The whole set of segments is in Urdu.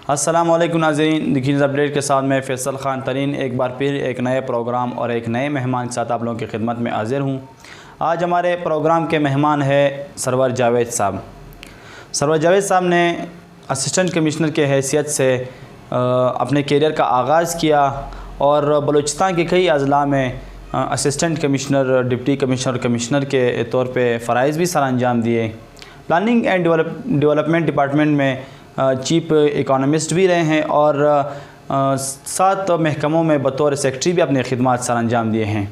السلام علیکم ناظرین، دی نیوز اپڈیٹ کے ساتھ میں فیصل خان ترین ایک بار پھر ایک نئے پروگرام اور ایک نئے مہمان کے ساتھ آپ لوگوں کی خدمت میں حاضر ہوں۔ آج ہمارے پروگرام کے مہمان ہے سرور جاوید صاحب۔ سرور جاوید صاحب نے اسسٹنٹ کمشنر کے حیثیت سے اپنے کیریئر کا آغاز کیا اور بلوچستان کے کئی اضلاع میں اسسٹنٹ کمشنر، ڈپٹی کمشنر اور کمشنر کے طور پہ فرائض بھی سر انجام دیے۔ پلاننگ اینڈ ڈیولپمنٹ ڈپارٹمنٹ میں چیف اکانومسٹ بھی رہے ہیں اور 7 محکموں میں بطور سیکرٹری بھی اپنے خدمات سر انجام دیے ہیں۔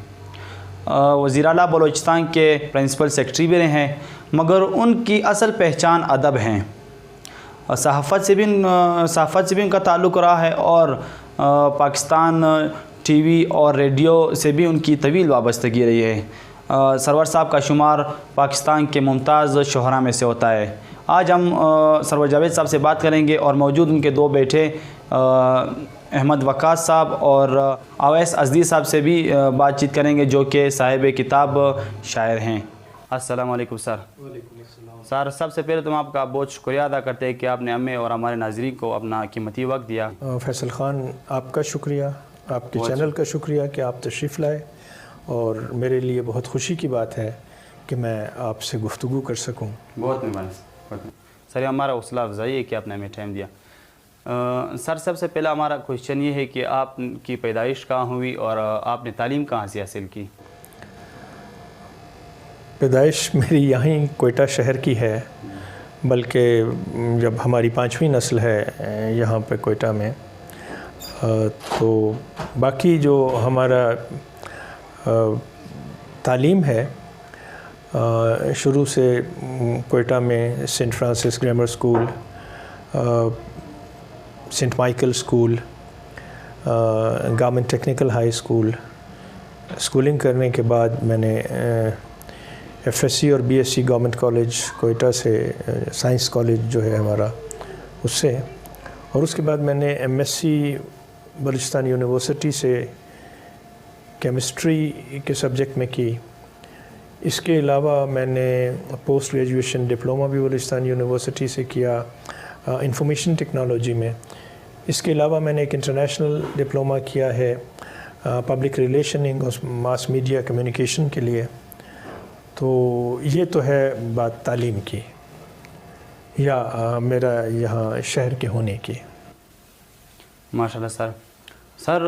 وزیر اعلیٰ بلوچستان کے پرنسپل سیکرٹری بھی رہے ہیں، مگر ان کی اصل پہچان ادب ہیں۔ صحافت سے بھی ان کا تعلق رہا ہے اور پاکستان ٹی وی اور ریڈیو سے بھی ان کی طویل وابستگی رہی ہے۔ سرور صاحب کا شمار پاکستان کے ممتاز شہراء میں سے ہوتا ہے۔ آج ہم سرور جاوید صاحب سے بات کریں گے اور موجود ان کے 2 بیٹے احمد وقاص صاحب اور اویس ازدی صاحب سے بھی بات چیت کریں گے، جو کہ صاحب کتاب شاعر ہیں۔ السلام علیکم سر۔ وعلیکم السلام سر، سب سے پہلے تو ہم آپ کا بہت شکریہ ادا کرتے ہیں کہ آپ نے ہمیں اور ہمارے ناظرین کو اپنا قیمتی وقت دیا۔ فیصل خان، آپ کا شکریہ، آپ کے چینل کا شکریہ کہ آپ تشریف لائے، اور میرے لیے بہت خوشی کی بات ہے کہ میں آپ سے گفتگو کر سکوں۔ بہت مہربانی سر، ہمارا حوصلہ افزائی ہے کہ آپ نے ہمیں ٹائم دیا۔ سر، سب سے پہلا ہمارا کوشچن یہ ہے کہ آپ کی پیدائش کہاں ہوئی اور آپ نے تعلیم کہاں سے حاصل کی؟ پیدائش میری یہیں کوئٹہ شہر کی ہے، بلکہ جب ہماری 5ویں نسل ہے یہاں پہ کوئٹہ میں، تو باقی جو ہمارا تعلیم ہے شروع سے کوئٹہ میں Saint Francis Grammar School, Saint Michael School, Government Technical High School schooling کرنے کے بعد میں نے ایف ایس سی اور B S C government college Quetta سے، سائنس کالج جو ہے ہمارا، اس سے، اور اس کے بعد میں نے M S C Balochistan University سے کیمسٹری کے سبجیکٹ میں کی۔ اس کے علاوہ میں نے پوسٹ گریجویشن ڈپلومہ بھی بلوچستان یونیورسٹی سے کیا انفارمیشن ٹیکنالوجی میں۔ اس کے علاوہ میں نے ایک انٹرنیشنل ڈپلومہ کیا ہے پبلک ریلیشننگ اور ماس میڈیا کمیونیکیشن کے لیے۔ تو یہ تو ہے بات تعلیم کی یا میرا یہاں شہر کے ہونے کی۔ ماشاءاللہ سر۔ سر،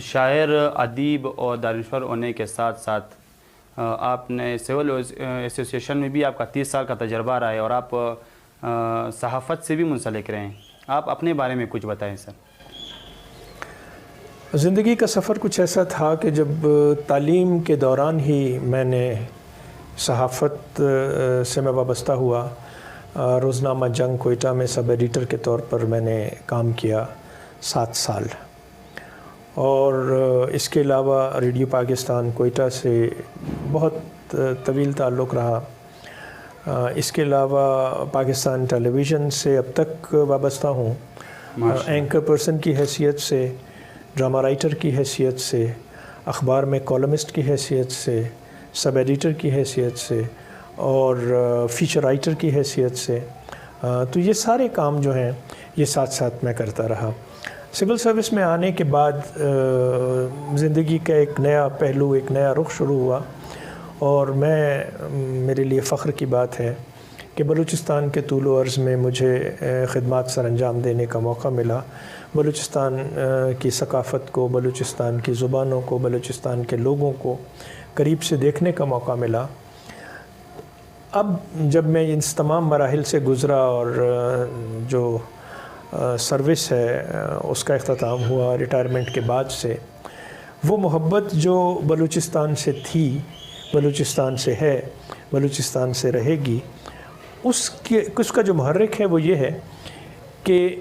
شاعر، ادیب اور دانشور ہونے کے ساتھ ساتھ آپ نے سول ایسوسی ایشن میں بھی آپ کا 30 سال کا تجربہ رہا ہے اور آپ صحافت سے بھی منسلک رہے ہیں۔ آپ اپنے بارے میں کچھ بتائیں سر۔ زندگی کا سفر کچھ ایسا تھا کہ جب تعلیم کے دوران ہی میں نے صحافت سے میں وابستہ ہوا۔ روزنامہ جنگ کوئٹہ میں سب ایڈیٹر کے طور پر میں نے کام کیا 7 سال، اور اس کے علاوہ ریڈیو پاکستان کوئٹہ سے بہت طویل تعلق رہا۔ اس کے علاوہ پاکستان ٹیلی ویژن سے اب تک وابستہ ہوں، اینکر پرسن کی حیثیت سے، ڈرامہ رائٹر کی حیثیت سے، اخبار میں کالمسٹ کی حیثیت سے، سب ایڈیٹر کی حیثیت سے، اور فیچر رائٹر کی حیثیت سے۔ تو یہ سارے کام جو ہیں یہ ساتھ ساتھ میں کرتا رہا۔ سول سروس میں آنے کے بعد زندگی کا ایک نیا پہلو، ایک نیا رخ شروع ہوا، اور میرے لیے فخر کی بات ہے کہ بلوچستان کے طول و عرض میں مجھے خدمات سر انجام دینے کا موقع ملا۔ بلوچستان کی ثقافت کو، بلوچستان کی زبانوں کو، بلوچستان کے لوگوں کو قریب سے دیکھنے کا موقع ملا۔ اب جب میں ان تمام مراحل سے گزرا اور جو سروس ہے اس کا اختتام ہوا ریٹائرمنٹ کے بعد سے، وہ محبت جو بلوچستان سے تھی، بلوچستان سے ہے، بلوچستان سے رہے گی، اس کا جو محرک ہے وہ یہ ہے کہ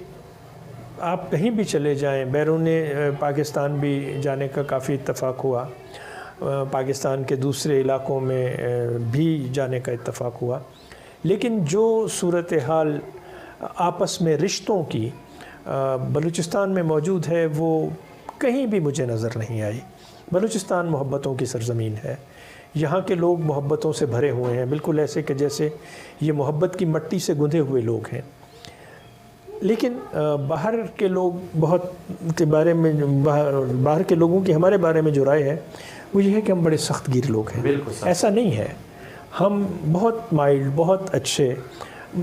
آپ کہیں بھی چلے جائیں، بیرون پاکستان بھی جانے کا کافی اتفاق ہوا، پاکستان کے دوسرے علاقوں میں بھی جانے کا اتفاق ہوا، لیکن جو صورتحال آپس میں رشتوں کی بلوچستان میں موجود ہے وہ کہیں بھی مجھے نظر نہیں آئی۔ بلوچستان محبتوں کی سرزمین ہے، یہاں کے لوگ محبتوں سے بھرے ہوئے ہیں، بالکل ایسے کہ جیسے یہ محبت کی مٹی سے گندھے ہوئے لوگ ہیں۔ لیکن باہر کے لوگ بہت کے بارے میں باہر کے لوگوں کی ہمارے بارے میں جو رائے ہے وہ یہ ہے کہ ہم بڑے سخت گیر لوگ ہیں. بالکل ایسا نہیں ہے. ہم بہت مائلڈ، بہت اچھے.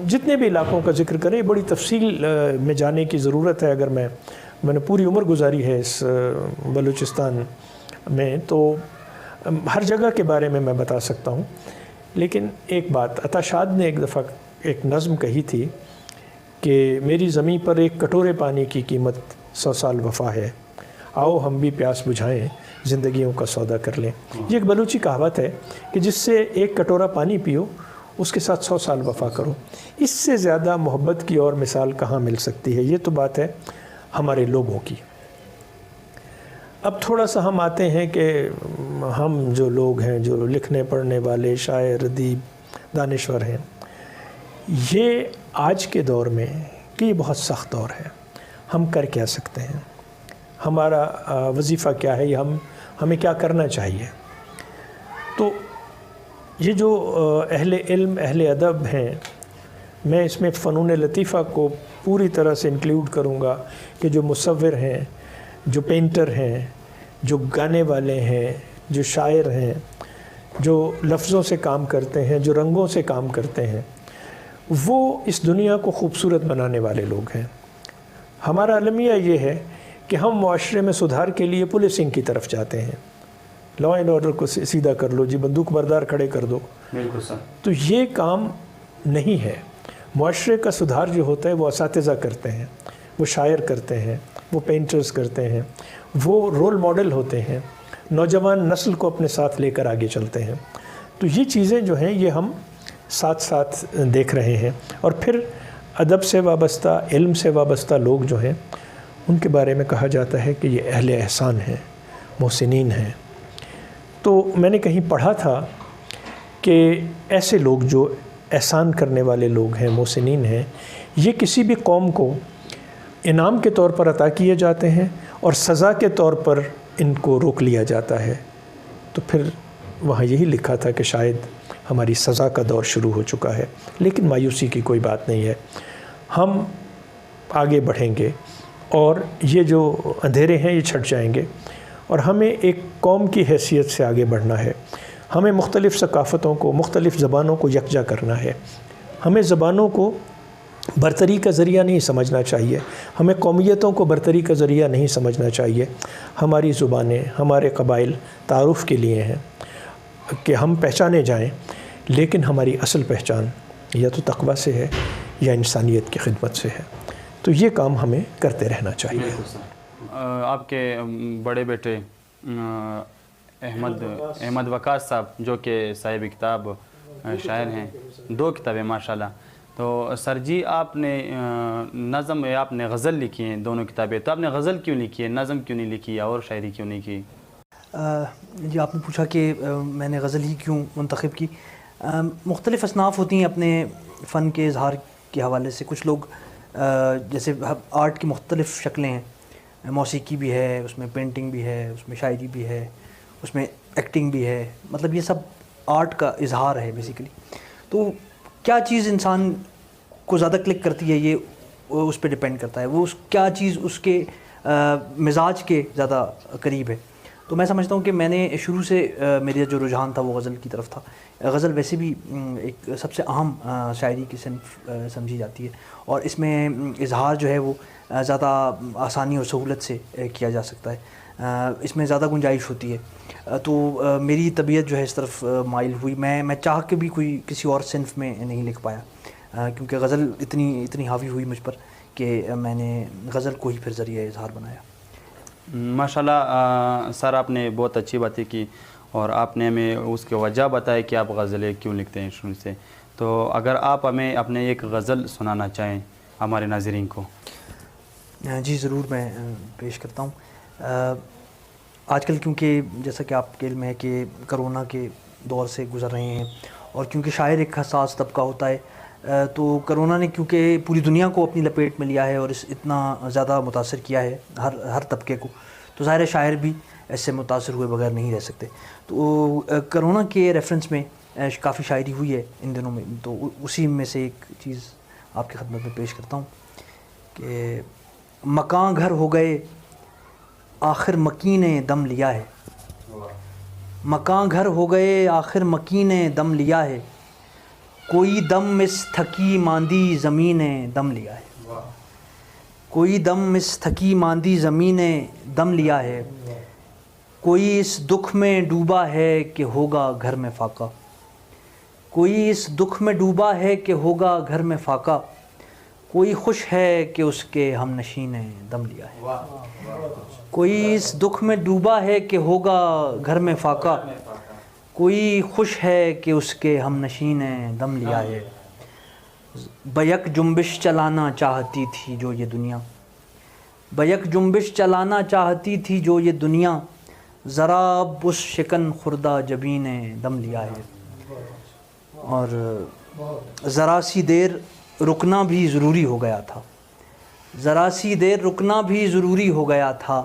جتنے بھی علاقوں کا ذکر کریں، بڑی تفصیل میں جانے کی ضرورت ہے. اگر میں نے پوری عمر گزاری ہے اس بلوچستان میں، تو ہر جگہ کے بارے میں بتا سکتا ہوں. لیکن ایک بات، عطا شاد نے ایک دفعہ ایک نظم کہی تھی کہ میری زمین پر ایک کٹورے پانی کی قیمت 100 سال وفا ہے، آؤ ہم بھی پیاس بجھائیں، زندگیوں کا سودا کر لیں. یہ ایک بلوچی کہاوت ہے کہ جس سے ایک کٹورا پانی پیو، اس کے ساتھ 100 سال وفا کرو. اس سے زیادہ محبت کی اور مثال کہاں مل سکتی ہے؟ یہ تو بات ہے ہمارے لوگوں کی. اب تھوڑا سا ہم آتے ہیں کہ ہم جو لوگ ہیں، جو لکھنے پڑھنے والے، شاعر، ادیب، دانشور ہیں، یہ آج کے دور میں کہ یہ بہت سخت دور ہے. ہم کر کیا سکتے ہیں؟ ہمارا وظیفہ کیا ہے؟ ہمیں کیا کرنا چاہیے؟ تو یہ جو اہل علم، اہل ادب ہیں، میں اس میں فنون لطیفہ کو پوری طرح سے انکلیوڈ کروں گا کہ جو مصور ہیں، جو پینٹر ہیں، جو گانے والے ہیں، جو شاعر ہیں، جو لفظوں سے کام کرتے ہیں، جو رنگوں سے کام کرتے ہیں، وہ اس دنیا کو خوبصورت بنانے والے لوگ ہیں. ہمارا المیہ یہ ہے کہ ہم معاشرے میں سدھار کے لیے پولیسنگ کی طرف جاتے ہیں. لا اینڈ آرڈر کو سیدھا کر لو جی، بندوق بردار کھڑے کر دو. بالکل سر. تو یہ کام نہیں ہے. معاشرے کا سدھار جو ہوتا ہے وہ اساتذہ کرتے ہیں، وہ شاعر کرتے ہیں، وہ پینٹرز کرتے ہیں، وہ رول ماڈل ہوتے ہیں، نوجوان نسل کو اپنے ساتھ لے کر آگے چلتے ہیں. تو یہ چیزیں جو ہیں یہ ہم ساتھ ساتھ دیکھ رہے ہیں. اور پھر ادب سے وابستہ، علم سے وابستہ لوگ جو ہیں ان کے بارے میں کہا جاتا ہے کہ یہ اہل احسان ہیں، محسنین ہیں. تو میں نے کہیں پڑھا تھا کہ ایسے لوگ جو احسان کرنے والے لوگ ہیں، محسنین ہیں، یہ کسی بھی قوم کو انعام کے طور پر عطا کیے جاتے ہیں اور سزا کے طور پر ان کو روک لیا جاتا ہے. تو پھر وہاں یہی لکھا تھا کہ شاید ہماری سزا کا دور شروع ہو چکا ہے. لیکن مایوسی کی کوئی بات نہیں ہے. ہم آگے بڑھیں گے اور یہ جو اندھیرے ہیں یہ چھٹ جائیں گے. اور ہمیں ایک قوم کی حیثیت سے آگے بڑھنا ہے. ہمیں مختلف ثقافتوں کو، مختلف زبانوں کو یکجا کرنا ہے. ہمیں زبانوں کو برتری کا ذریعہ نہیں سمجھنا چاہیے. ہمیں قومیتوں کو برتری کا ذریعہ نہیں سمجھنا چاہیے. ہماری زبانیں، ہمارے قبائل تعارف کے لیے ہیں کہ ہم پہچانے جائیں، لیکن ہماری اصل پہچان یا تو تقویٰ سے ہے یا انسانیت کی خدمت سے ہے. تو یہ کام ہمیں کرتے رہنا چاہیے. آپ کے بڑے بیٹے احمد وقاص صاحب جو کہ صاحب کتاب شاعر ہیں، 2 کتابیں ماشاءاللہ. تو سر جی آپ نے نظم، آپ نے غزل لکھی ہیں 2 کتابیں، تو آپ نے غزل کیوں لکھی ہے، نظم کیوں نہیں لکھی اور شاعری کیوں نہیں کی؟ جی آپ نے پوچھا کہ میں نے غزل ہی کیوں منتخب کی. مختلف اصناف ہوتی ہیں اپنے فن کے اظہار کے حوالے سے. کچھ لوگ جیسے آرٹ کی مختلف شکلیں ہیں، موسیقی بھی ہے، اس میں پینٹنگ بھی ہے، اس میں شاعری بھی ہے، اس میں ایکٹنگ بھی ہے. مطلب یہ سب آرٹ کا اظہار ہے بیسیکلی. تو کیا چیز انسان کو زیادہ کلک کرتی ہے یہ اس پہ ڈیپینڈ کرتا ہے. وہ کیا چیز اس کے مزاج کے زیادہ قریب ہے. تو میں سمجھتا ہوں کہ میں نے شروع سے میرا جو رجحان تھا وہ غزل کی طرف تھا. غزل ویسے بھی ایک سب سے اہم شاعری کی صنف سمجھی جاتی ہے، اور اس میں اظہار جو ہے وہ زیادہ آسانی اور سہولت سے کیا جا سکتا ہے. اس میں زیادہ گنجائش ہوتی ہے. تو میری طبیعت جو ہے اس طرف مائل ہوئی. میں چاہ کے بھی کسی اور صنف میں نہیں لکھ پایا، کیونکہ غزل اتنی حاوی ہوئی مجھ پر کہ میں نے غزل کو ہی پھر ذریعہ اظہار بنایا. ماشاءاللہ سر، آپ نے بہت اچھی باتیں کی اور آپ نے ہمیں اس کی وجہ بتائی کہ آپ غزلیں کیوں لکھتے ہیں شروع سے. تو اگر آپ ہمیں اپنے ایک غزل سنانا چاہیں ہمارے ناظرین کو. جی ضرور، میں پیش کرتا ہوں. آج کل کیونکہ جیسا کہ آپ کے علم ہے کہ کرونا کے دور سے گزر رہے ہیں، اور کیونکہ شاعر ایک حساس طبقہ ہوتا ہے، تو کرونا نے کیونکہ پوری دنیا کو اپنی لپیٹ میں لیا ہے اور اتنا زیادہ متاثر کیا ہے ہر طبقے کو، تو ظاہر شاعر بھی اس سے متاثر ہوئے بغیر نہیں رہ سکتے. تو کرونا کے ریفرنس میں کافی شاعری ہوئی ہے ان دنوں میں. تو اسی میں سے ایک چیز آپ کی خدمت میں پیش کرتا ہوں کہ مکان گھر ہو گئے آخر مکی نے دم لیا ہے، مکان گھر ہو گئے آخر مکی نے دم لیا ہے، کوئی دم اس تھکی ماندی زمین نے دم لیا ہے، کوئی دم اس تھکی ماندی زمین نے دم لیا ہے، کوئی اس دکھ میں ڈوبا ہے کہ ہوگا گھر میں فاقہ، کوئی اس دکھ میں ڈوبا ہے کہ ہوگا گھر میں فاقہ، کوئی خوش ہے کہ اس کے ہم نشین نے دم لیا ہے، کوئی اس دکھ میں ڈوبا ہے کہ ہوگا گھر میں فاقہ، کوئی خوش ہے کہ اس کے ہم نشین نے دم لیا ہے، بیک جنبش چلانا چاہتی تھی جو یہ دنیا، بیک جنبش چلانا چاہتی تھی جو یہ دنیا، ذرا اب اس شکن خوردہ جبین نے دم لیا ہے، اور ذرا سی دیر رکنا بھی ضروری ہو گیا تھا، ذرا سی دیر رکنا بھی ضروری ہو گیا تھا،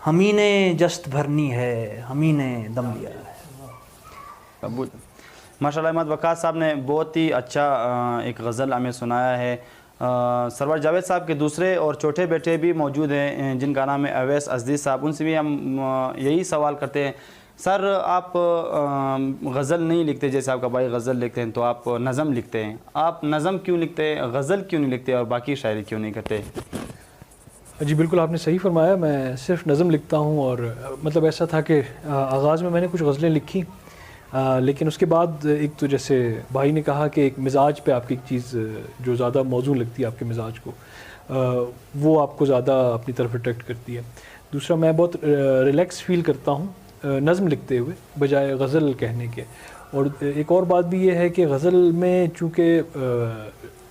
ہمیں نے جست بھرنی ہے ہمیں نے دم لیا ہے۔ ماشاء اللہ احمد وقاص صاحب نے بہت ہی اچھا ایک غزل ہمیں سنایا ہے۔ سرور جاوید صاحب کے دوسرے اور چھوٹے بیٹے بھی موجود ہیں جن کا نام ہے اویس ازدی صاحب، ان سے بھی ہم یہی سوال کرتے ہیں، سر آپ غزل نہیں لکھتے جیسے آپ کا بھائی غزل لکھتے ہیں، تو آپ نظم لکھتے ہیں، آپ نظم کیوں لکھتے ہیں، غزل کیوں نہیں لکھتے اور باقی شاعری کیوں نہیں کرتے؟ جی بالکل آپ نے صحیح فرمایا، میں صرف نظم لکھتا ہوں، اور مطلب ایسا تھا کہ آغاز میں نے کچھ غزلیں لکھی، لیکن اس کے بعد ایک تو جیسے بھائی نے کہا کہ ایک مزاج پہ آپ کی ایک چیز جو زیادہ موزوں لگتی ہے آپ کے مزاج کو، وہ آپ کو زیادہ اپنی طرف اٹریکٹ کرتی ہے۔ دوسرا میں بہت ریلیکس فیل کرتا ہوں نظم لکھتے ہوئے بجائے غزل کہنے کے، اور ایک اور بات بھی یہ ہے کہ غزل میں چونکہ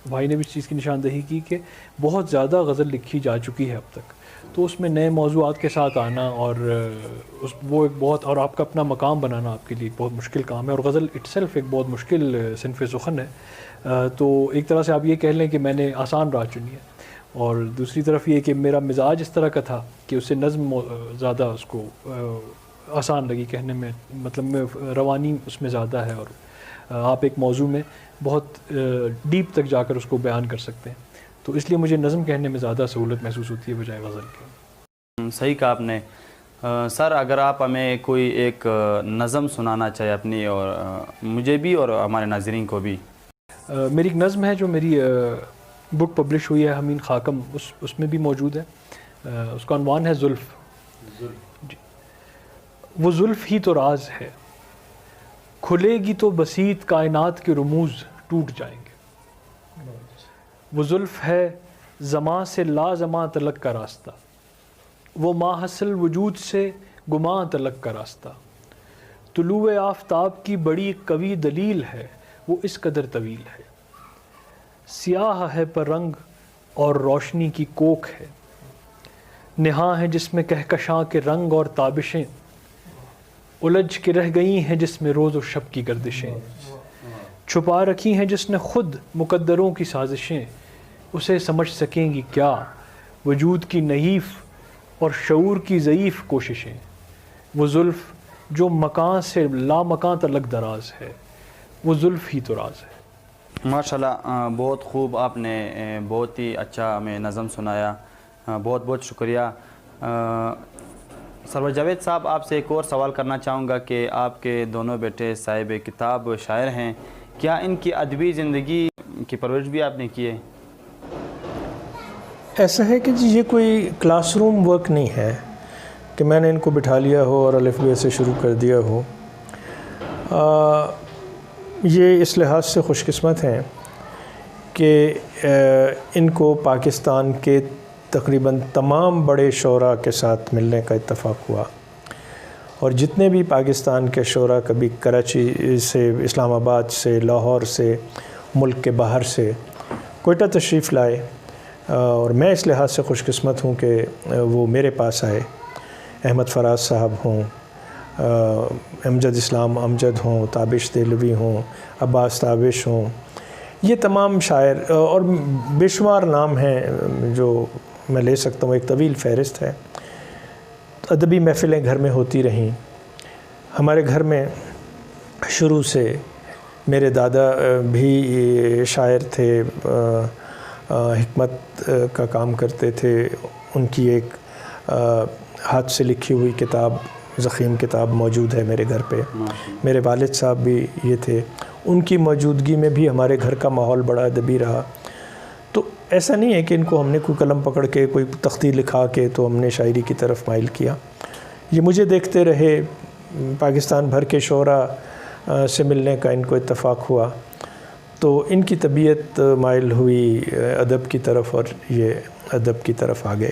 بھائی نے بھی اس چیز کی نشاندہی کی کہ بہت زیادہ غزل لکھی جا چکی ہے اب تک، تو اس میں نئے موضوعات کے ساتھ آنا اور وہ ایک بہت، اور آپ کا اپنا مقام بنانا آپ کے لیے ایک بہت مشکل کام ہے، اور غزل اٹ سیلف ایک بہت مشکل صنف سخن ہے، تو ایک طرح سے آپ یہ کہہ لیں کہ میں نے آسان راہ چنی ہے، اور دوسری طرف یہ کہ میرا مزاج اس طرح کا تھا کہ اس سے نظم زیادہ اس کو آسان لگی کہنے میں، مطلب میں روانی اس میں زیادہ ہے، اور آپ ایک موضوع میں بہت ڈیپ تک جا کر اس کو بیان کر سکتے ہیں، تو اس لیے مجھے نظم کہنے میں زیادہ سہولت محسوس ہوتی ہے بجائے غزل کے۔ صحیح کہا آپ نے۔ سر اگر آپ ہمیں کوئی ایک نظم سنانا چاہے اپنی، اور مجھے بھی اور ہمارے ناظرین کو بھی۔ میری ایک نظم ہے جو میری بک پبلش ہوئی ہے حمین خاکم، اس میں بھی موجود ہے، اس کا عنوان ہے زلف۔ جی، وہ زلف ہی تو راز ہے، کھلے گی تو بسیط کائنات کے رموز ٹوٹ جائیں گے، وہ زلف ہے زماں سے لازماں تلک کا راستہ، وہ ماحصل وجود سے گماں تلک کا راستہ، طلوع آفتاب کی بڑی قوی دلیل ہے، وہ اس قدر طویل ہے، سیاہ ہے پر رنگ اور روشنی کی کوکھ ہے، نہاں ہے جس میں کہکشاں کے رنگ اور تابشیں، الجھ کے رہ گئی ہیں جس میں روز و شب کی گردشیں، چھپا رکھی ہیں جس نے خود مقدروں کی سازشیں، اسے سمجھ سکیں گی کیا وجود کی نحیف اور شعور کی ضعیف کوششیں، وہ زلف جو مکان سے لا مکان تلک دراز ہے، وہ زلف ہی تو راز ہے۔ ماشاءاللہ بہت خوب، آپ نے بہت ہی اچھا ہمیں نظم سنایا، بہت بہت شکریہ۔ سرور جاوید صاحب آپ سے ایک اور سوال کرنا چاہوں گا کہ آپ کے دونوں بیٹے صاحب کتاب شاعر ہیں، کیا ان کی ادبی زندگی کی پرورش بھی آپ نے کی ہے؟ ایسا ہے کہ جی یہ کوئی کلاس روم ورک نہیں ہے کہ میں نے ان کو بٹھا لیا ہو اور الف بے سے شروع کر دیا ہو، یہ اس لحاظ سے خوش قسمت ہیں کہ ان کو پاکستان کے تقریباً تمام بڑے شعراء کے ساتھ ملنے کا اتفاق ہوا، اور جتنے بھی پاکستان کے شعراء کبھی کراچی سے، اسلام آباد سے، لاہور سے، ملک کے باہر سے کوئٹہ تشریف لائے، اور میں اس لحاظ سے خوش قسمت ہوں کہ وہ میرے پاس آئے، احمد فراز صاحب ہوں، امجد اسلام امجد ہوں، تابش دہلوی ہوں، عباس تابش ہوں، یہ تمام شاعر، اور بے شمار نام ہیں جو میں لے سکتا ہوں، ایک طویل فہرست ہے۔ ادبی محفلیں گھر میں ہوتی رہیں، ہمارے گھر میں شروع سے میرے دادا بھی شاعر تھے، حکمت کا کام کرتے تھے، ان کی ایک ہاتھ سے لکھی ہوئی کتاب، ضخیم کتاب موجود ہے میرے گھر پہ۔ میرے والد صاحب بھی یہ تھے، ان کی موجودگی میں بھی ہمارے گھر کا ماحول بڑا ادبی رہا۔ تو ایسا نہیں ہے کہ ان کو ہم نے کوئی قلم پکڑ کے کوئی تختی لکھا کے تو ہم نے شاعری کی طرف مائل کیا۔ یہ مجھے دیکھتے رہے، پاکستان بھر کے شعراء سے ملنے کا ان کو اتفاق ہوا، تو ان کی طبیعت مائل ہوئی ادب کی طرف اور یہ ادب کی طرف آ گئے۔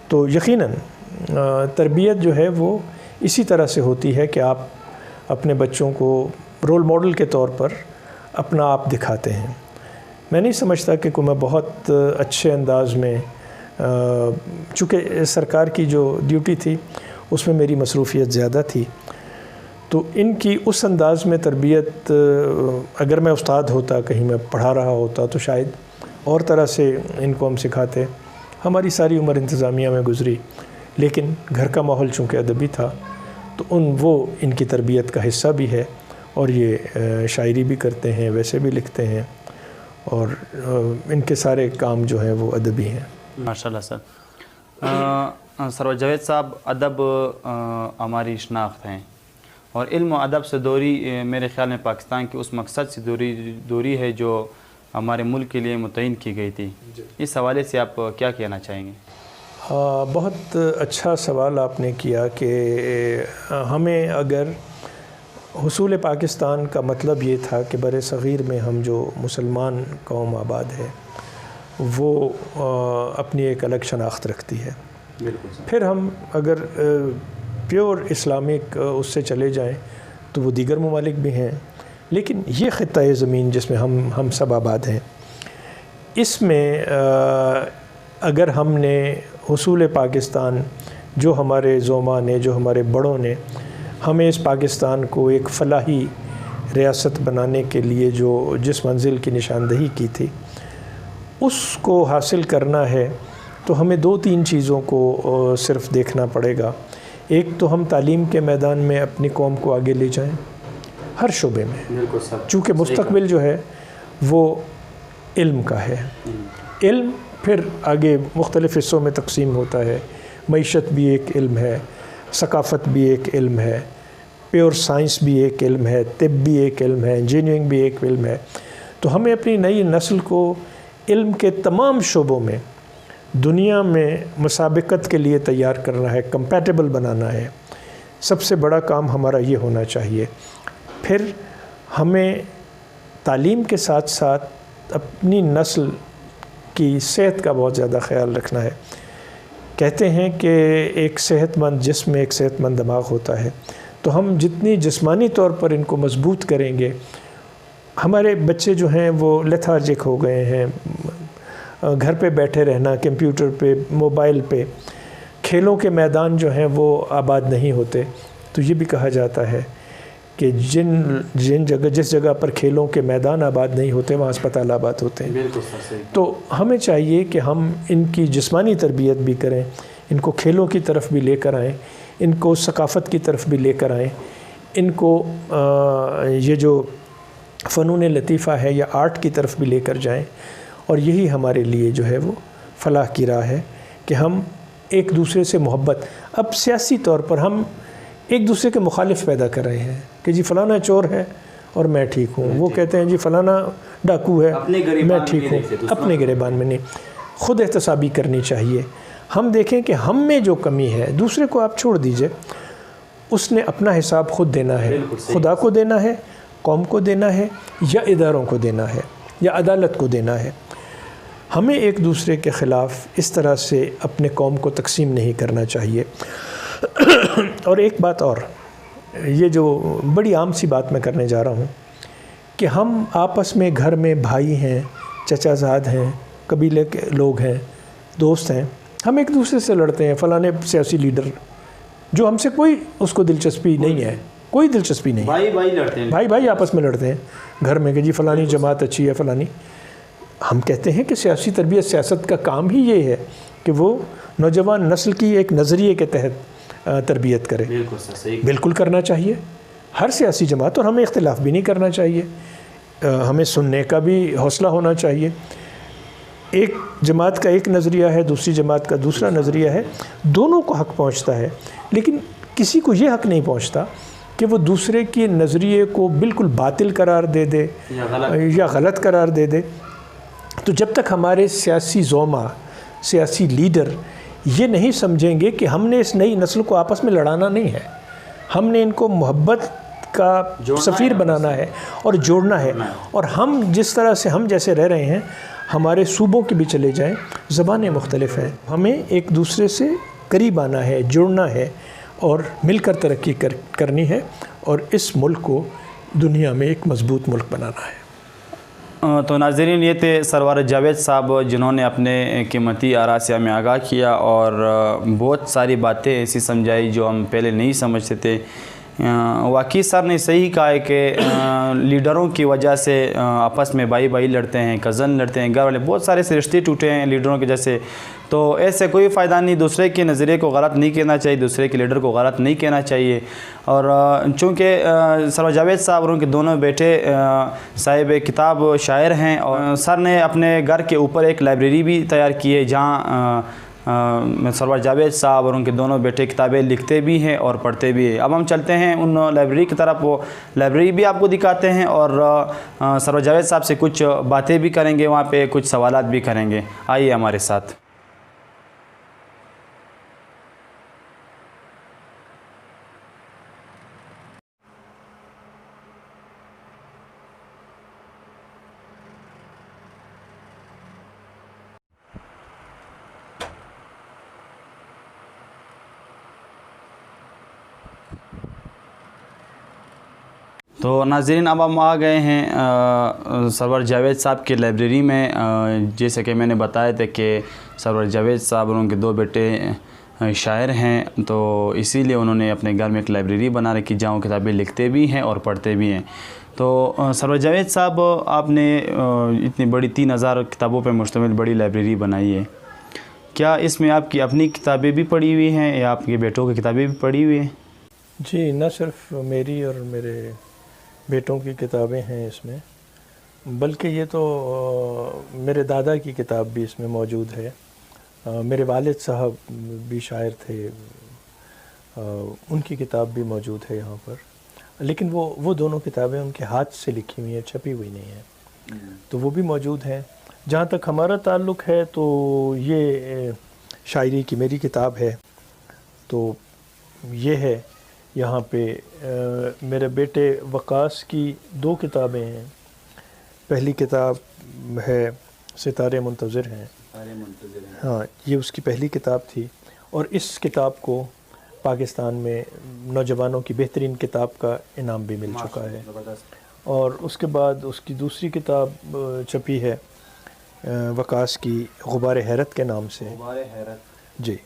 تو یقیناً تربیت جو ہے وہ اسی طرح سے ہوتی ہے کہ آپ اپنے بچوں کو رول ماڈل کے طور پر اپنا آپ دکھاتے ہیں۔ میں نہیں سمجھتا کہ میں بہت اچھے انداز میں، چونکہ سرکار کی جو ڈیوٹی تھی اس میں میری مصروفیت زیادہ تھی، تو ان کی اس انداز میں تربیت، اگر میں استاد ہوتا، کہیں میں پڑھا رہا ہوتا تو شاید اور طرح سے ان کو ہم سکھاتے۔ ہماری ساری عمر انتظامیہ میں گزری، لیکن گھر کا ماحول چونکہ ادبی تھا تو وہ ان کی تربیت کا حصہ بھی ہے، اور یہ شاعری بھی کرتے ہیں، ویسے بھی لکھتے ہیں، اور ان کے سارے کام جو ہیں وہ ادبی ہیں۔ ماشاءاللہ سر۔ سرور جاوید صاحب، ادب ہماری شناخت ہیں، اور علم و ادب سے دوری میرے خیال میں پاکستان کی اس مقصد سے دوری ہے جو ہمارے ملک کے لیے متعین کی گئی تھی۔ اس حوالے سے آپ کیا کہنا چاہیں گے؟ بہت اچھا سوال آپ نے کیا کہ ہمیں اگر حصول پاکستان کا مطلب یہ تھا کہ بر صغیر میں ہم جو مسلمان قوم آباد ہے وہ اپنی ایک الگ شناخت رکھتی ہے، پھر ہم اگر پیور اسلامک اس سے چلے جائیں تو وہ دیگر ممالک بھی ہیں، لیکن یہ خطۂ زمین جس میں ہم سب آباد ہیں، اس میں اگر ہم نے حصول پاکستان، جو ہمارے زعماء نے، جو ہمارے بڑوں نے ہمیں اس پاکستان کو ایک فلاحی ریاست بنانے کے لیے جس منزل کی نشاندہی کی تھی، اس کو حاصل کرنا ہے تو ہمیں 2-3 چیزوں کو صرف دیکھنا پڑے گا۔ ایک تو ہم تعلیم کے میدان میں اپنی قوم کو آگے لے جائیں ہر شعبے میں، چونکہ مستقبل جو ہے وہ علم کا ہے۔ علم پھر آگے مختلف حصوں میں تقسیم ہوتا ہے، معیشت بھی ایک علم ہے، ثقافت بھی ایک علم ہے، پیور سائنس بھی ایک علم ہے، طب بھی ایک علم ہے، انجینئرنگ بھی ایک علم ہے۔ تو ہمیں اپنی نئی نسل کو علم کے تمام شعبوں میں دنیا میں مسابقت کے لیے تیار کرنا ہے، کمپیٹیبل بنانا ہے۔ سب سے بڑا کام ہمارا یہ ہونا چاہیے۔ پھر ہمیں تعلیم کے ساتھ ساتھ اپنی نسل کی صحت کا بہت زیادہ خیال رکھنا ہے۔ کہتے ہیں کہ ایک صحت مند جسم میں ایک صحت مند دماغ ہوتا ہے، تو ہم جتنی جسمانی طور پر ان کو مضبوط کریں گے، ہمارے بچے جو ہیں وہ لیتھارجک ہو گئے ہیں، گھر پہ بیٹھے رہنا، کمپیوٹر پہ، موبائل پہ، کھیلوں کے میدان جو ہیں وہ آباد نہیں ہوتے۔ تو یہ بھی کہا جاتا ہے کہ جس جگہ پر کھیلوں کے میدان آباد نہیں ہوتے وہاں اسپتال آباد ہوتے ہیں۔ تو ہمیں چاہیے کہ ہم ان کی جسمانی تربیت بھی کریں، ان کو کھیلوں کی طرف بھی لے کر آئیں، ان کو ثقافت کی طرف بھی لے کر آئیں، ان کو یہ جو فنون لطیفہ ہے یا آرٹ کی طرف بھی لے کر جائیں، اور یہی ہمارے لیے جو ہے وہ فلاح کی راہ ہے کہ ہم ایک دوسرے سے محبت۔ اب سیاسی طور پر ہم ایک دوسرے کے مخالف پیدا کر رہے ہیں کہ جی فلانا چور ہے اور میں ٹھیک ہوں، وہ کہتے ہیں جی فلانا ڈاکو ہے میں ٹھیک ہوں، اپنے گریبان میں نہیں۔ خود احتسابی کرنی چاہیے۔ ہم دیکھیں کہ ہم میں جو کمی ہے، دوسرے کو آپ چھوڑ دیجئے، اس نے اپنا حساب خود دینا ہے، خدا کو دینا ہے، قوم کو دینا ہے، یا اداروں کو دینا ہے، یا عدالت کو دینا ہے۔ ہمیں ایک دوسرے کے خلاف اس طرح سے اپنے قوم کو تقسیم نہیں کرنا چاہیے۔ اور ایک بات اور، یہ جو بڑی عام سی بات میں کرنے جا رہا ہوں کہ ہم آپس میں گھر میں بھائی ہیں، چچا زاد ہیں، قبیلے کے لوگ ہیں، دوست ہیں، ہم ایک دوسرے سے لڑتے ہیں۔ فلانے سیاسی لیڈر جو ہم سے کوئی اس کو دلچسپی نہیں ہے، کوئی دلچسپی نہیں، بھائی آپس میں لڑتے ہیں گھر میں کہ جی فلانی جماعت اچھی ہے فلانی۔ ہم کہتے ہیں کہ سیاسی تربیت، سیاست کا کام ہی یہ ہے کہ وہ نوجوان نسل کی ایک نظریے کے تحت تربیت کرے۔ بالکل کرنا چاہیے ہر سیاسی جماعت، اور ہمیں اختلاف بھی نہیں کرنا چاہیے، ہمیں سننے کا بھی حوصلہ ہونا چاہیے۔ ایک جماعت کا ایک نظریہ ہے، دوسری جماعت کا دوسرا نظریہ ہے، دونوں کو حق پہنچتا ہے، لیکن کسی کو یہ حق نہیں پہنچتا کہ وہ دوسرے کے نظریے کو بالکل باطل قرار دے دے یا غلط قرار دے دے۔ تو جب تک ہمارے سیاسی زعماء، سیاسی لیڈر یہ نہیں سمجھیں گے کہ ہم نے اس نئی نسل کو آپس میں لڑانا نہیں ہے، ہم نے ان کو محبت کا سفیر بنانا ہے اور جوڑنا ہے، اور ہم جس طرح سے ہم جیسے رہ رہے ہیں ہمارے صوبوں کے بھی چلے جائیں، زبانیں مختلف ہیں، ہمیں ایک دوسرے سے قریب آنا ہے، جڑنا ہے اور مل کر ترقی کرنی ہے، اور اس ملک کو دنیا میں ایک مضبوط ملک بنانا ہے۔ تو ناظرین، یہ تھے سرور جاوید صاحب جنہوں نے اپنے قیمتی آراء سے ہمیں آگاہ کیا اور بہت ساری باتیں ایسی سمجھائی جو ہم پہلے نہیں سمجھتے تھے۔ واقعی سر نے صحیح کہا ہے کہ لیڈروں کی وجہ سے آپس میں بھائی لڑتے ہیں، کزن لڑتے ہیں، گھر والے، بہت سارے سے رشتے ٹوٹے ہیں لیڈروں کی وجہ سے۔ تو ایسے کوئی فائدہ نہیں، دوسرے کے نظریے کو غلط نہیں کہنا چاہیے، دوسرے کے لیڈر کو غلط نہیں کہنا چاہیے۔ اور چونکہ سرور جاوید صاحب اور ان کے دونوں بیٹے صاحب کتاب شاعر ہیں، اور سر نے اپنے گھر کے اوپر ایک لائبریری بھی تیار کی ہے جہاں سرور جاوید صاحب اور ان کے دونوں بیٹے کتابیں لکھتے بھی ہیں اور پڑھتے بھی ہیں۔ اب ہم چلتے ہیں ان لائبریری کی طرف، وہ لائبریری بھی آپ کو دکھاتے ہیں اور سرور جاوید صاحب سے کچھ باتیں بھی کریں گے، وہاں پہ کچھ سوالات بھی کریں گے۔ آئیے ہمارے ساتھ۔ تو ناظرین، اب ہم آ گئے ہیں سرور جاوید صاحب کی لائبریری میں۔ جیسے کہ میں نے بتایا تھا کہ سرور جاوید صاحب اور ان کے دو بیٹے شاعر ہیں، تو اسی لیے انہوں نے اپنے گھر میں ایک لائبریری بنا رکھی جہاں وہ کتابیں لکھتے بھی ہیں اور پڑھتے بھی ہیں۔ تو سرور جاوید صاحب، آپ نے اتنی بڑی 3000 کتابوں پہ مشتمل بڑی لائبریری بنائی ہے، کیا اس میں آپ کی اپنی کتابیں بھی پڑھی ہوئی ہیں یا آپ کے بیٹوں کی کتابیں بھی پڑھی ہوئی ہیں؟ جی، نہ صرف میری اور میرے بیٹوں کی کتابیں ہیں اس میں، بلکہ یہ تو میرے دادا کی کتاب بھی اس میں موجود ہے۔ میرے والد صاحب بھی شاعر تھے، ان کی کتاب بھی موجود ہے یہاں پر، لیکن وہ دونوں کتابیں ان کے ہاتھ سے لکھی ہوئی ہیں، چھپی ہوئی نہیں ہیں، تو وہ بھی موجود ہیں۔ جہاں تک ہمارا تعلق ہے تو یہ شاعری کی میری کتاب ہے، تو یہ ہے یہاں پہ۔ میرے بیٹے وقاص کی 2 کتابیں ہیں۔ پہلی کتاب ہے ستارے منتظر ہیں، ہاں، یہ اس کی پہلی کتاب تھی، اور اس کتاب کو پاکستان میں نوجوانوں کی بہترین کتاب کا انعام بھی مل چکا ہے۔ اور اس کے بعد اس کی دوسری کتاب چھپی ہے وقاص کی غبار حیرت کے نام سے، غبار حیرت، جی۔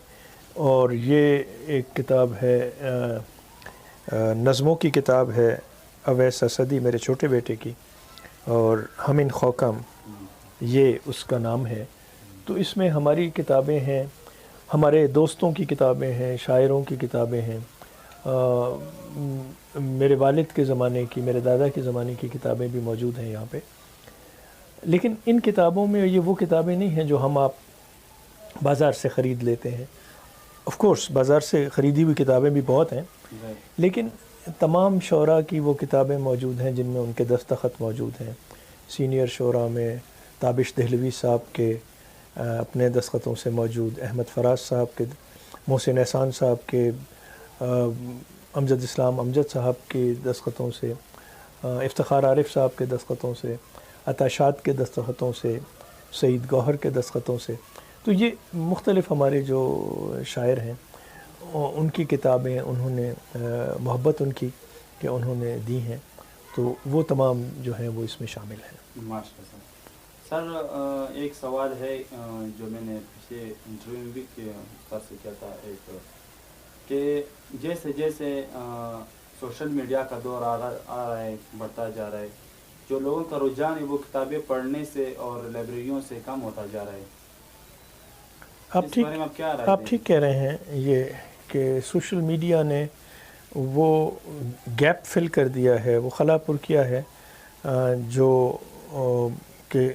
اور یہ ایک کتاب ہے، نظموں کی کتاب ہے، اویس اسدی میرے چھوٹے بیٹے کی، اور ہمین خوکم یہ اس کا نام ہے۔ تو اس میں ہماری کتابیں ہیں، ہمارے دوستوں کی کتابیں ہیں، شاعروں کی کتابیں ہیں، میرے والد کے زمانے کی، میرے دادا کے زمانے کی کتابیں بھی موجود ہیں یہاں پہ۔ لیکن ان کتابوں میں یہ وہ کتابیں نہیں ہیں جو ہم آپ بازار سے خرید لیتے ہیں۔ آف کورس بازار سے خریدی ہوئی کتابیں بھی بہت ہیں، لیکن تمام شعراء کی وہ کتابیں موجود ہیں جن میں ان کے دستخط موجود ہیں۔ سینئر شعراء میں تابش دہلوی صاحب کے اپنے دستخطوں سے موجود، احمد فراز صاحب کے، محسن احسان صاحب کے، امجد اسلام امجد صاحب کے دستخطوں سے، افتخار عارف صاحب کے دستخطوں سے، عطا شاد کے دستخطوں سے، سعید گوہر کے دستخطوں سے۔ تو یہ مختلف ہمارے جو شاعر ہیں ان کی کتابیں انہوں نے محبت ان کی کہ انہوں نے دی ہیں، تو وہ تمام جو ہیں وہ اس میں شامل ہیں۔ ماشاءاللہ سر، ایک سوال ہے جو میں نے پچھلے انٹرویو میں بھی سر سے کیا تھا، ایک کہ جیسے جیسے سوشل میڈیا کا دور آ رہا ہے، بڑھتا جا رہا ہے، جو لوگوں کا رجحان ہے وہ کتابیں پڑھنے سے اور لائبریریوں سے کم ہوتا جا رہا ہے، آپ ٹھیک کہہ رہے ہیں یہ کہ سوشل میڈیا نے وہ گیپ فل کر دیا ہے، وہ خلا پر کیا ہے جو کہ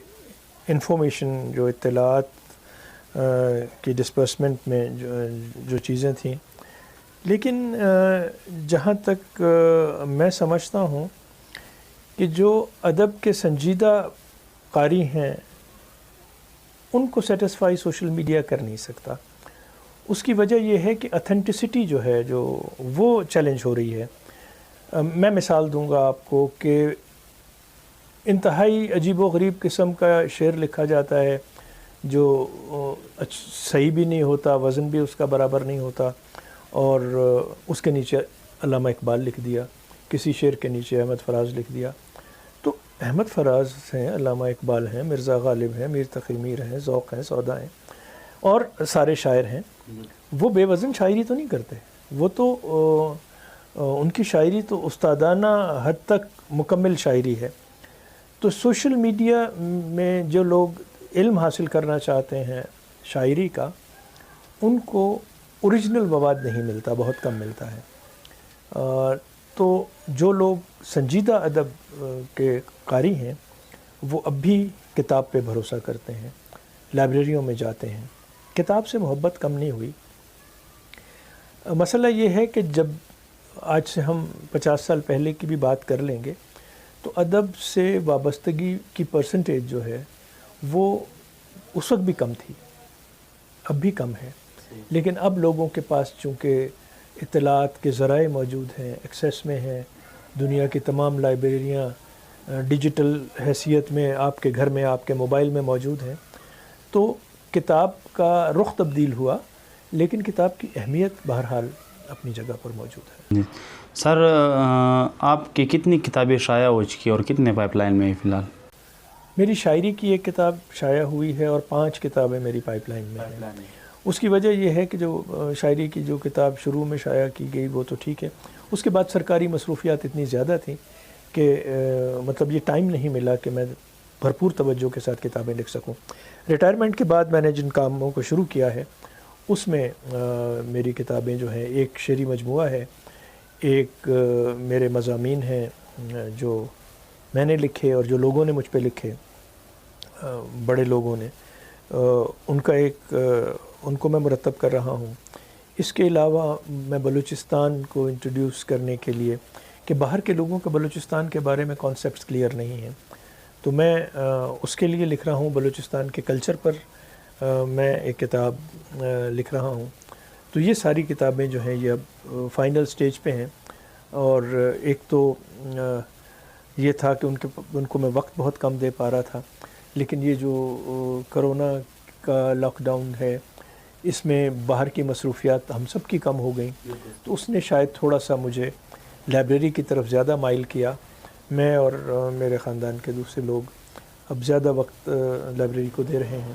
انفارمیشن جو اطلاعات کی ڈسپرسمنٹ میں جو چیزیں تھیں. لیکن جہاں تک میں سمجھتا ہوں کہ جو ادب کے سنجیدہ قاری ہیں ان کو سیٹسفائی سوشل میڈیا کر نہیں سکتا. اس کی وجہ یہ ہے کہ اتھینٹسٹی جو ہے جو وہ چیلنج ہو رہی ہے. میں مثال دوں گا آپ کو کہ انتہائی عجیب و غریب قسم کا شعر لکھا جاتا ہے جو صحیح بھی نہیں ہوتا, وزن بھی اس کا برابر نہیں ہوتا, اور اس کے نیچے علامہ اقبال لکھ دیا, کسی شعر کے نیچے احمد فراز لکھ دیا. تو احمد فراز ہیں, علامہ اقبال ہیں, مرزا غالب ہیں, میر تقی میر ہیں, ذوق ہیں, سودا ہیں, اور سارے شاعر ہیں. وہ بے وزن شاعری تو نہیں کرتے, وہ تو ان کی شاعری تو استادانہ حد تک مکمل شاعری ہے. تو سوشل میڈیا میں جو لوگ علم حاصل کرنا چاہتے ہیں شاعری کا, ان کو اوریجنل مواد نہیں ملتا, بہت کم ملتا ہے. تو جو لوگ سنجیدہ ادب کے قاری ہیں وہ اب بھی کتاب پہ بھروسہ کرتے ہیں, لائبریریوں میں جاتے ہیں. کتاب سے محبت کم نہیں ہوئی. مسئلہ یہ ہے کہ جب آج سے ہم 50 سال پہلے کی بھی بات کر لیں گے تو ادب سے وابستگی کی پرسنٹیج جو ہے وہ اس وقت بھی کم تھی, اب بھی کم ہے. لیکن اب لوگوں کے پاس چونکہ اطلاعات کے ذرائع موجود ہیں, ایکسیس میں ہیں, دنیا کی تمام لائبریریاں ڈیجیٹل حیثیت میں آپ کے گھر میں, آپ کے موبائل میں موجود ہیں, تو کتاب کا رخ تبدیل ہوا, لیکن کتاب کی اہمیت بہرحال اپنی جگہ پر موجود ہے. سر آپ کی کتنی کتابیں شائع ہو چکی اور کتنے پائپ لائن میں ہیں فی الحال؟ میری شاعری کی ایک کتاب شائع ہوئی ہے اور 5 کتابیں میری پائپ لائن میں ہیں. اس کی وجہ یہ ہے کہ جو شاعری کی جو کتاب شروع میں شائع کی گئی وہ تو ٹھیک ہے, اس کے بعد سرکاری مصروفیات اتنی زیادہ تھیں کہ مطلب یہ ٹائم نہیں ملا کہ میں بھرپور توجہ کے ساتھ کتابیں لکھ سکوں. ریٹائرمنٹ کے بعد میں نے جن کاموں کو شروع کیا ہے اس میں میری کتابیں جو ہیں, ایک شعری مجموعہ ہے, ایک میرے مضامین ہیں جو میں نے لکھے اور جو لوگوں نے مجھ پہ لکھے, بڑے لوگوں نے, ان کا ایک ان کو میں مرتب کر رہا ہوں. اس کے علاوہ میں بلوچستان کو انٹروڈیوس کرنے کے لیے کہ باہر کے لوگوں کا بلوچستان کے بارے میں کانسیپٹس کلیئر نہیں ہیں, تو میں اس کے لیے لکھ رہا ہوں. بلوچستان کے کلچر پر میں ایک کتاب لکھ رہا ہوں. تو یہ ساری کتابیں جو ہیں یہ اب فائنل سٹیج پہ ہیں. اور ایک تو یہ تھا کہ ان کو میں وقت بہت کم دے پا رہا تھا, لیکن یہ جو کرونا کا لاک ڈاؤن ہے اس میں باہر کی مصروفیات ہم سب کی کم ہو گئیں, تو اس نے شاید تھوڑا سا مجھے لائبریری کی طرف زیادہ مائل کیا. میں اور میرے خاندان کے دوسرے لوگ اب زیادہ وقت لائبریری کو دے رہے ہیں,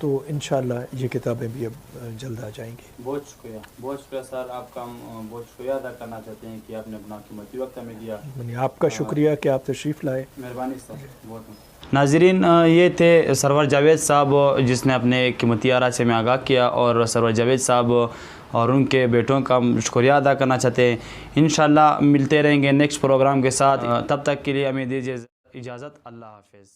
تو انشاءاللہ یہ کتابیں بھی اب جلد آ جائیں گی. بہت شکریہ سر, آپ کا ہم بہت شکریہ ادا کرنا چاہتے ہیں کہ آپ نے اپنا قیمتی وقت ہمیں دیا. آپ کا شکریہ کہ آپ تشریف لائے. مہربانی سر, بہت. ناظرین, یہ تھے سرور جاوید صاحب جس نے اپنے قیمتی آراء سے میں آگاہ کیا, اور سرور جاوید صاحب اور ان کے بیٹوں کا ہم شکریہ ادا کرنا چاہتے ہیں. انشاءاللہ ملتے رہیں گے نیکسٹ پروگرام کے ساتھ. تب تک کے لیے ہمیں دیجیے اجازت. اللہ حافظ.